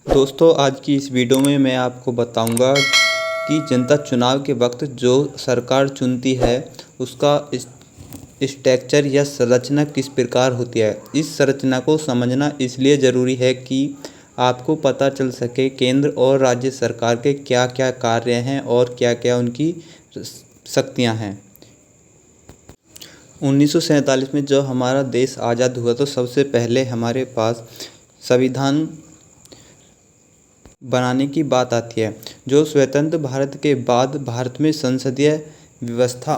दोस्तों, आज की इस वीडियो में मैं आपको बताऊंगा कि जनता चुनाव के वक्त जो सरकार चुनती है उसका स्ट्रक्चर या संरचना किस प्रकार होती है। इस संरचना को समझना इसलिए ज़रूरी है कि आपको पता चल सके केंद्र और राज्य सरकार के क्या क्या कार्य हैं और क्या क्या उनकी शक्तियां हैं। 1947 में जब हमारा देश आज़ाद हुआ तो सबसे पहले हमारे पास संविधान बनाने की बात आती है, जो स्वतंत्र भारत के बाद भारत में संसदीय व्यवस्था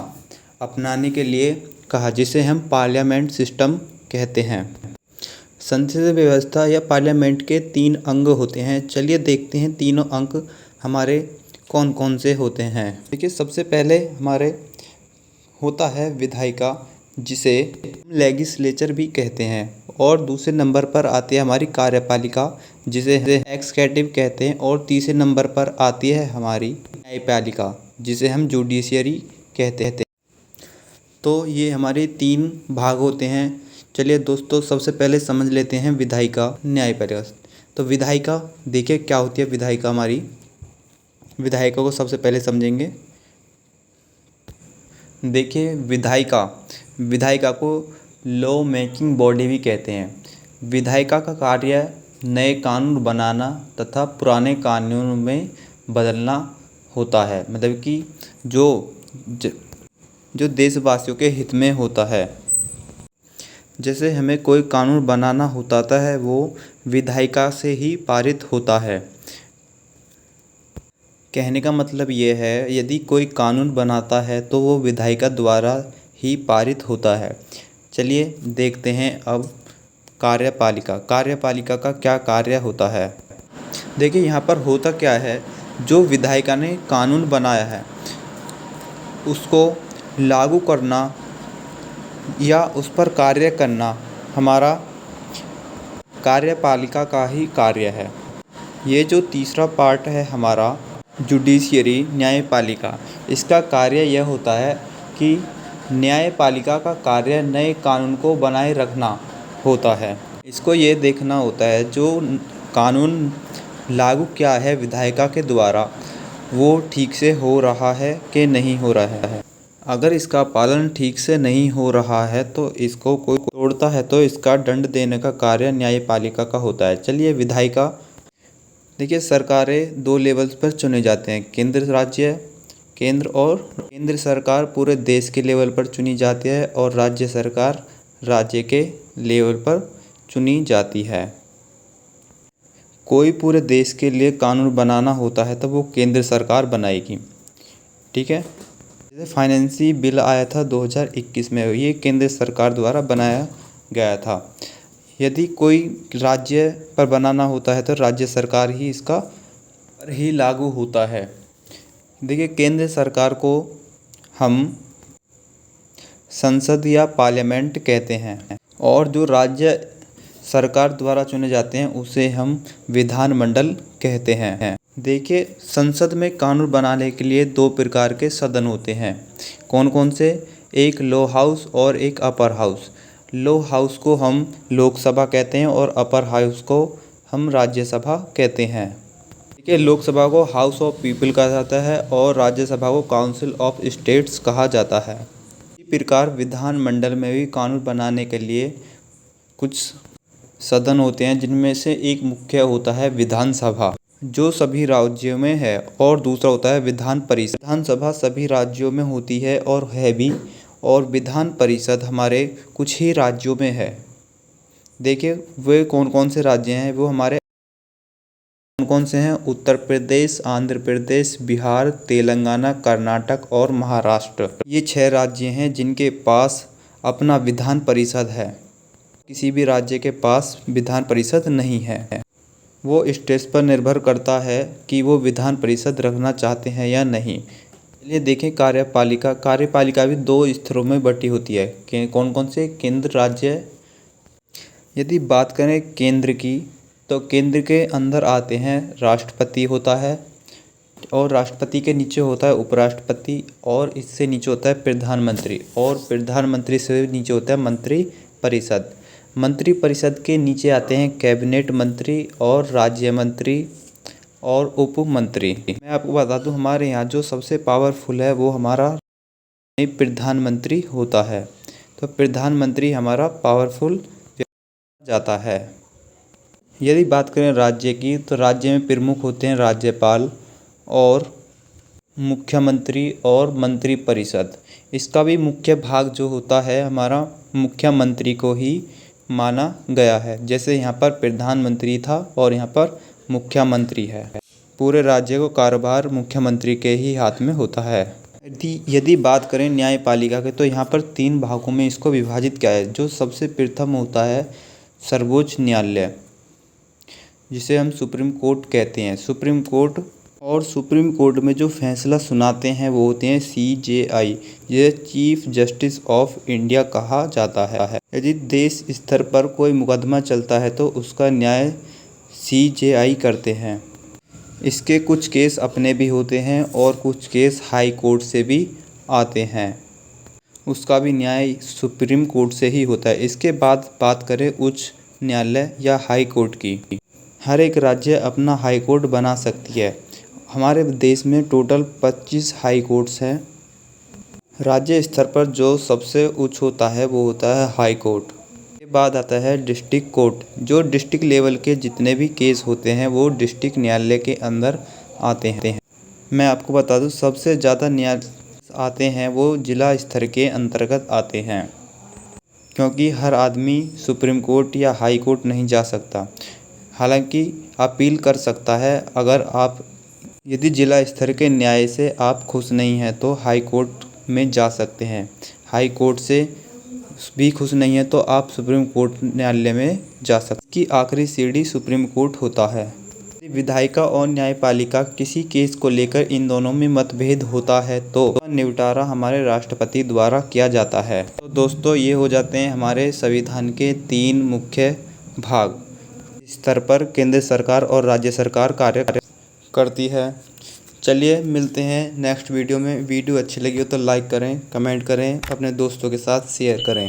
अपनाने के लिए कहा, जिसे हम पार्लियामेंट सिस्टम कहते हैं। संसदीय व्यवस्था या पार्लियामेंट के 3 अंग होते हैं। चलिए देखते हैं तीनों अंग हमारे कौन कौन से होते हैं। देखिए, सबसे पहले हमारे होता है विधायिका, जिसे लेजिस्लेचर भी कहते हैं, और दूसरे नंबर पर आती है हमारी कार्यपालिका, जिसे एक्जीक्यूटिव कहते हैं, और तीसरे नंबर पर आती है हमारी न्यायपालिका, जिसे हम जुडिशियरी कहते हैं। तो ये हमारे 3 भाग होते हैं। चलिए दोस्तों, सबसे पहले समझ लेते हैं विधायिका, न्यायपालिका। तो विधायिका देखिए क्या होती है। विधायिका हमारी विधायिका को सबसे पहले समझेंगे। देखिए, विधायिका को लॉ मेकिंग बॉडी भी कहते हैं। विधायिका का कार्य नए कानून बनाना तथा पुराने कानूनों में बदलना होता है, मतलब कि जो देशवासियों के हित में होता है। जैसे हमें कोई कानून बनाना होता है, वो विधायिका से ही पारित होता है। कहने का मतलब ये है, यदि कोई कानून बनाता है तो वो विधायिका द्वारा ही पारित होता है। चलिए देखते हैं अब कार्यपालिका का क्या कार्य होता है। देखिए, यहाँ पर होता क्या है, जो विधायिका ने कानून बनाया है उसको लागू करना या उस पर कार्य करना हमारा कार्यपालिका का ही कार्य है। ये जो तीसरा पार्ट है हमारा जुडिशियरी, न्यायपालिका, इसका कार्य यह होता है कि न्यायपालिका का कार्य नए कानून को बनाए रखना होता है। इसको ये देखना होता है जो कानून लागू किया है विधायिका के द्वारा, वो ठीक से हो रहा है कि नहीं हो रहा है। अगर इसका पालन ठीक से नहीं हो रहा है तो इसको कोई तोड़ता है तो इसका दंड देने का कार्य न्यायपालिका का होता है। चलिए विधायिका देखिए, सरकारें 2 लेवल्स पर चुने जाते हैं, केंद्र सरकार पूरे देश के लेवल पर चुनी जाती है और राज्य सरकार राज्य के लेवल पर चुनी जाती है। कोई पूरे देश के लिए कानून बनाना होता है तो वो केंद्र सरकार बनाएगी, ठीक है। जैसे फाइनेंशियल बिल आया था 2021 में, ये केंद्र सरकार द्वारा बनाया गया था। यदि कोई राज्य पर बनाना होता है तो राज्य सरकार ही इसका पर ही लागू होता है। देखिए, केंद्र सरकार को हम संसद या पार्लियामेंट कहते हैं, और जो राज्य सरकार द्वारा चुने जाते हैं उसे हम विधानमंडल कहते हैं। देखिए, संसद में कानून बनाने के लिए 2 प्रकार के सदन होते हैं। कौन कौन से? एक लो हाउस और एक अपर हाउस। लो हाउस को हम लोकसभा कहते हैं और अपर हाउस को हम राज्यसभा कहते हैं। देखिए, लोकसभा को हाउस ऑफ पीपल कहा जाता है और राज्यसभा को काउंसिल ऑफ स्टेट्स कहा जाता है। इसी प्रकार विधानमंडल में भी कानून बनाने के लिए कुछ सदन होते हैं, जिनमें से एक मुख्य होता है विधानसभा, जो सभी राज्यों में है, और दूसरा होता है विधान परिषद। विधानसभा सभी राज्यों में होती है और है भी, और विधान परिषद हमारे कुछ ही राज्यों में है। देखिए, वे कौन कौन से राज्य हैं, वो हमारे कौन कौन से हैं? उत्तर प्रदेश, आंध्र प्रदेश, बिहार, तेलंगाना, कर्नाटक और महाराष्ट्र। ये 6 राज्य हैं जिनके पास अपना विधान परिषद है। किसी भी राज्य के पास विधान परिषद नहीं है। वो स्टेट्स पर निर्भर करता है कि वो विधान परिषद रखना चाहते हैं या नहीं। चलिए देखें कार्यपालिका भी 2 स्तरों में बटी होती है। कौन कौन से? केंद्र, राज्य। यदि बात करें केंद्र की, तो केंद्र के अंदर आते हैं राष्ट्रपति होता है, और राष्ट्रपति के नीचे होता है उपराष्ट्रपति, और इससे नीचे होता है प्रधानमंत्री, और प्रधानमंत्री से नीचे होता है मंत्री परिषद। मंत्रिपरिषद के नीचे आते हैं कैबिनेट मंत्री और राज्य मंत्री और उप मंत्री। मैं आपको बता दूं, हमारे यहाँ जो सबसे पावरफुल है वो हमारा प्रधानमंत्री होता है। तो प्रधानमंत्री हमारा पावरफुल जाता है। यदि बात करें राज्य की, तो राज्य में प्रमुख होते हैं राज्यपाल और मुख्यमंत्री और मंत्रिपरिषद। इसका भी मुख्य भाग जो होता है हमारा मुख्यमंत्री को ही माना गया है। जैसे यहाँ पर प्रधानमंत्री था और यहाँ पर मुख्यमंत्री है। पूरे राज्य को कारोबार मुख्यमंत्री के ही हाथ में होता है। यदि बात करें न्यायपालिका के, तो यहाँ पर 3 भागों में इसको विभाजित किया है। जो सबसे प्रथम होता है सर्वोच्च न्यायालय, जिसे हम सुप्रीम कोर्ट कहते हैं। सुप्रीम कोर्ट और सुप्रीम कोर्ट में जो फैसला सुनाते हैं वो होते हैं CJI, जिसे चीफ जस्टिस ऑफ इंडिया कहा जाता है। यदि देश स्तर पर कोई मुकदमा चलता है तो उसका न्याय CJI करते हैं। इसके कुछ केस अपने भी होते हैं और कुछ केस हाई कोर्ट से भी आते हैं। उसका भी न्याय सुप्रीम कोर्ट से ही होता है। इसके बाद बात करें उच्च न्यायालय या हाई कोर्ट की। हर एक राज्य अपना हाई कोर्ट बना सकती है। हमारे देश में टोटल 25 हाई कोर्ट्स हैं। राज्य स्तर पर जो सबसे उच्च होता है वो होता है हाई कोर्ट। के बाद आता है डिस्ट्रिक्ट कोर्ट। जो डिस्ट्रिक्ट लेवल के जितने भी केस होते हैं वो डिस्ट्रिक्ट न्यायालय के अंदर आते हैं। मैं आपको बता दूं, सबसे ज़्यादा न्यायालय आते हैं वो जिला स्तर के अंतर्गत आते हैं, क्योंकि हर आदमी सुप्रीम कोर्ट या हाई कोर्ट नहीं जा सकता। हालांकि अपील कर सकता है। अगर आप यदि जिला स्तर के न्याय से आप खुश नहीं हैं तो हाई कोर्ट में जा सकते हैं। हाई कोर्ट से भी खुश नहीं है तो आप सुप्रीम कोर्ट न्यायालय में जा सकते हैं। की आखिरी सीढ़ी सुप्रीम कोर्ट होता है। विधायिका और न्यायपालिका किसी केस को लेकर इन दोनों में मतभेद होता है तो निपटारा हमारे राष्ट्रपति द्वारा किया जाता है। तो दोस्तों, ये हो जाते हैं हमारे संविधान के 3 मुख्य भाग। इस स्तर पर केंद्र सरकार और राज्य सरकार कार्य करती है। चलिए मिलते हैं नेक्स्ट वीडियो में। वीडियो अच्छी लगी हो तो लाइक करें, कमेंट करें, अपने दोस्तों के साथ शेयर करें।